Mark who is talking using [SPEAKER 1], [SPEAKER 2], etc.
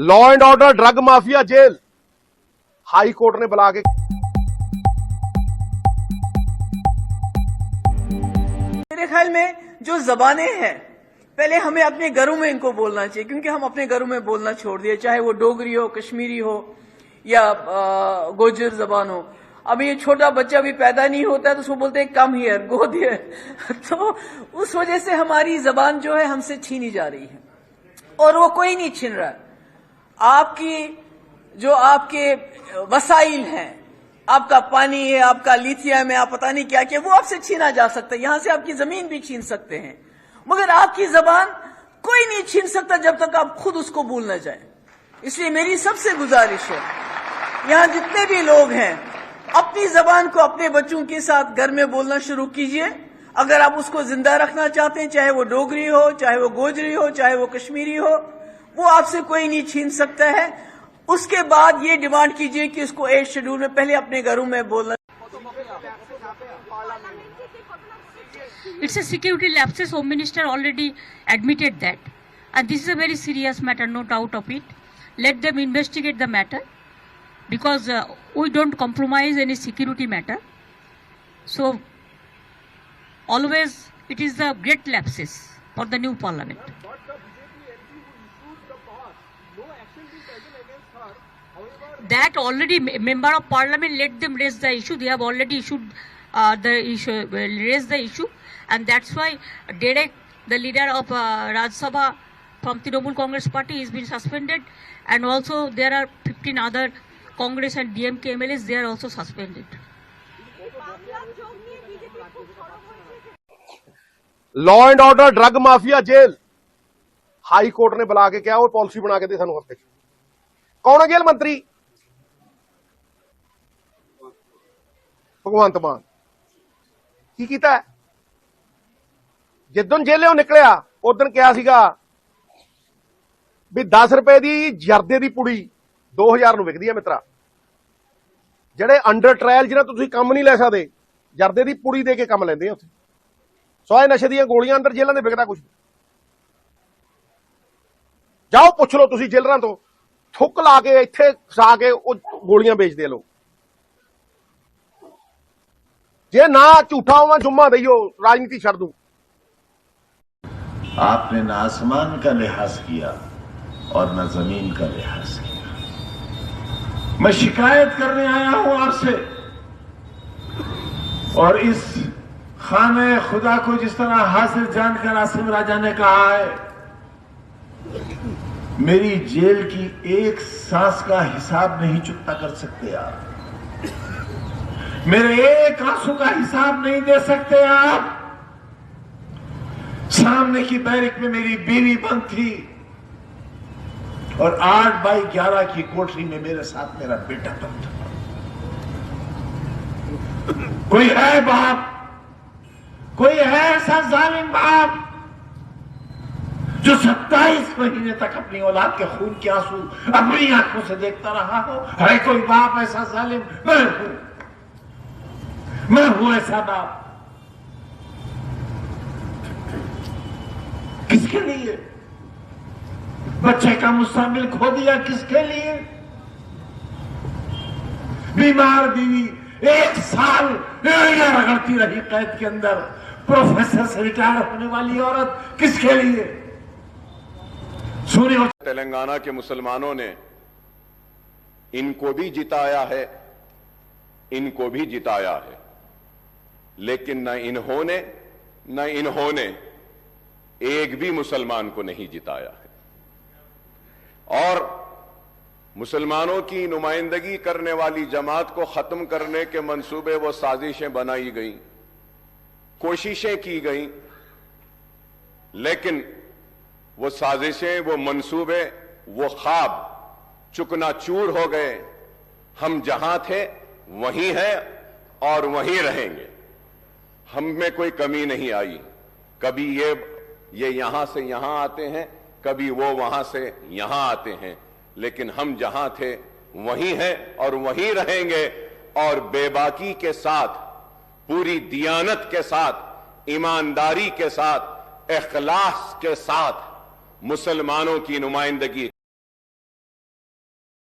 [SPEAKER 1] Law and order drug mafia jail high court ने बुला के
[SPEAKER 2] मेरे ख्याल में जो जबानें हैं पहले हमें अपने घरों में इनको बोलना चाहिए, क्योंकि हम अपने घरों में बोलना छोड़ दिए, चाहे वो डोगरी हो, कश्मीरी हो या गोजर जबान हो। अब ये छोटा बच्चा भी पैदा नहीं होता है तो उसको बोलते हैं कम हियर, गो देयर। तो उस वजह से हमारी जबान जो है हमसे छीनी जा रही है, और वो कोई नहीं छीन रहा। आपके वसाइल हैं, आपका पानी है, आपका लिथियम है, आप पता नहीं क्या क्या, वो आपसे छीना जा सकता है। यहां से आपकी जमीन भी छीन सकते हैं, मगर आपकी जबान कोई नहीं छीन सकता जब तक आप खुद उसको भूल न जाए। इसलिए मेरी सबसे गुजारिश है, यहां जितने भी लोग हैं अपनी जबान को अपने बच्चों के साथ घर में बोलना शुरू कीजिए। अगर आप उसको जिंदा रखना चाहते हैं, चाहे वो डोगरी हो, चाहे वो गोजरी हो, चाहे वो कश्मीरी हो, वो आपसे कोई नहीं छीन सकता है। उसके बाद ये डिमांड कीजिए कि उसको 8 शेड्यूल में पहले अपने घरों में बोलना।
[SPEAKER 3] It's a security lapses. Home Minister already admitted that, and this is a very serious matter, no doubt of it. Let them investigate the matter, because we don't compromise any security matter. So always it is the great lapses for the new parliament. That already member of parliament, let them raise the issue. They have already issued raised the issue, and that's why Derek, the leader of Rajya Sabha from Trinamool Congress Party, has been suspended, and also there are 15 other Congress and DMK MLAs, they are also suspended.
[SPEAKER 1] Law and order drug mafia jail high court ने बुला के क्या वो policy बना के दे सानू हफ्ते कौन है जेल मंत्री? भगवंत मान की कीता है? जिदन जेलों निकलिया उदन क्या सीगा भी 10 रुपए दी जर्दे दी पुड़ी 2000 ਨੂੰ ਵਿਕਦੀ ਹੈ ਮਿੱਤਰਾ। ਜਿਹੜੇ ਅੰਡਰ ਟ੍ਰਾਇਲ ਜਿਹਨਾਂ ਤੋਂ ਤੁਸੀਂ ਕੰਮ ਨਹੀਂ ਲੈ ਸਕਦੇ, ਜਰਦੇ ਦੀ ਪੁੜੀ ਦੇ ਕੇ ਕੰਮ ਲੈਂਦੇ ਆ ਉੱਥੇ। ਸੋਏ ਨਸ਼ੇ ਦੀਆਂ ਗੋਲੀਆਂ ਅੰਦਰ ਜੇਲ੍ਹਾਂ ਦੇ ਵਿਕਦਾ ਕੁਝ। ਜਾਓ ਪੁੱਛ ਲਓ ਤੁਸੀਂ ਜੇਲਰਾਂ ਤੋਂ, ਥੁੱਕ ਲਾ ਕੇ ਇੱਥੇ ਫਸਾ ਕੇ ਉਹ ਗੋਲੀਆਂ ਵੇਚਦੇ ਲੋਕ। ਜੇ ਨਾ ਝੂਠਾ ਹੋਵਾਂ ਜੁम्मा ਦਈਓ, ਰਾਜਨੀਤੀ ਛੱਡ ਦੂੰ।
[SPEAKER 4] आपने न आसमान का लिहाज किया और न जमीन का लिहाज किया। मैं शिकायत करने आया हूं आपसे, और इस खाने खुदा को जिस तरह हासिल जानकर आसिम राजा ने कहा है, मेरी जेल की एक सांस का हिसाब नहीं चुकता कर सकते आप, मेरे एक आंसू का हिसाब नहीं दे सकते आप। सामने की बैरिक में मेरी बीवी बंद थी, और 8x11 की कोठरी में मेरे साथ मेरा बेटा बंद था। कोई है बाप, कोई है ऐसा जालिम बाप जो 27 महीने तक अपनी औलाद के खून के आंसू अपनी आंखों से देखता रहा हो? है कोई बाप ऐसा जालिम? मैं हूं ऐसा बाप। किसके लिए? बच्चे का मुस्तकबिल खो दिया किसके लिए? बीमार बीवी 1 साल रगड़ती रही कैद के अंदर, प्रोफेसर से रिटायर होने वाली औरत किसके लिए? सुनिए,
[SPEAKER 5] तेलंगाना के मुसलमानों ने इनको भी जिताया है, इनको भी जिताया है, लेकिन न इन्होंने एक भी मुसलमान को नहीं जिताया है। और मुसलमानों की नुमाइंदगी करने वाली जमात को खत्म करने के मंसूबे वो साजिशें बनाई गई, कोशिशें की गई, लेकिन वो साजिशें, वो मंसूबे, वो ख्वाब चुकनाचूर हो गए। हम जहां थे वहीं हैं और वहीं रहेंगे। हम में कोई कमी नहीं आई। कभी ये यहां से यहां आते हैं, कभी वो वहां से यहां आते हैं, लेकिन हम जहां थे वहीं हैं और वहीं रहेंगे। और बेबाकी के साथ, पूरी दियानत के साथ, ईमानदारी के साथ, इखलास के साथ मुसलमानों की नुमाइंदगी